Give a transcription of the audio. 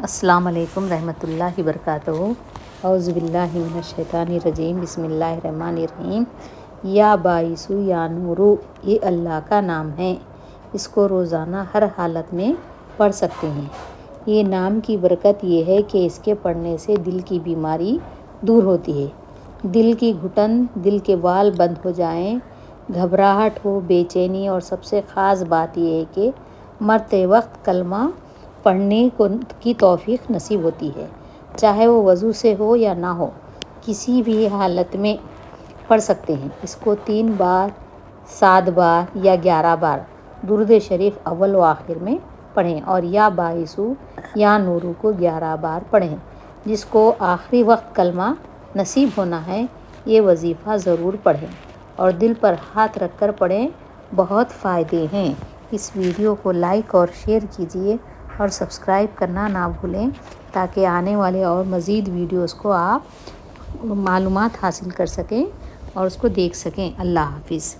السلام علیکم رحمۃ اللہ وبرکاتہ۔ اعوذ باللہ من الشیطان الرجیم، بسم اللہ الرحمن الرحیم۔ یا باعث یا نورو، یہ اللہ کا نام ہے، اس کو روزانہ ہر حالت میں پڑھ سکتے ہیں۔ یہ نام کی برکت یہ ہے کہ اس کے پڑھنے سے دل کی بیماری دور ہوتی ہے، دل کی گھٹن، دل کے وال بند ہو جائیں، گھبراہٹ ہو، بے چینی، اور سب سے خاص بات یہ ہے کہ مرتے وقت کلمہ پڑھنے کی توفیق نصیب ہوتی ہے، چاہے وہ وضو سے ہو یا نہ ہو، کسی بھی حالت میں پڑھ سکتے ہیں۔ اس کو 3 بار، 7 بار یا 11 بار درود شریف اول و آخر میں پڑھیں، اور یا باعث یا نورو کو 11 بار پڑھیں۔ جس کو آخری وقت کلمہ نصیب ہونا ہے، یہ وظیفہ ضرور پڑھیں اور دل پر ہاتھ رکھ کر پڑھیں، بہت فائدے ہیں۔ اس ویڈیو کو لائک اور شیئر کیجیے اور سبسکرائب کرنا نہ بھولیں، تاکہ آنے والے اور مزید ویڈیوز کو آپ معلومات حاصل کر سکیں اور اس کو دیکھ سکیں۔ اللہ حافظ۔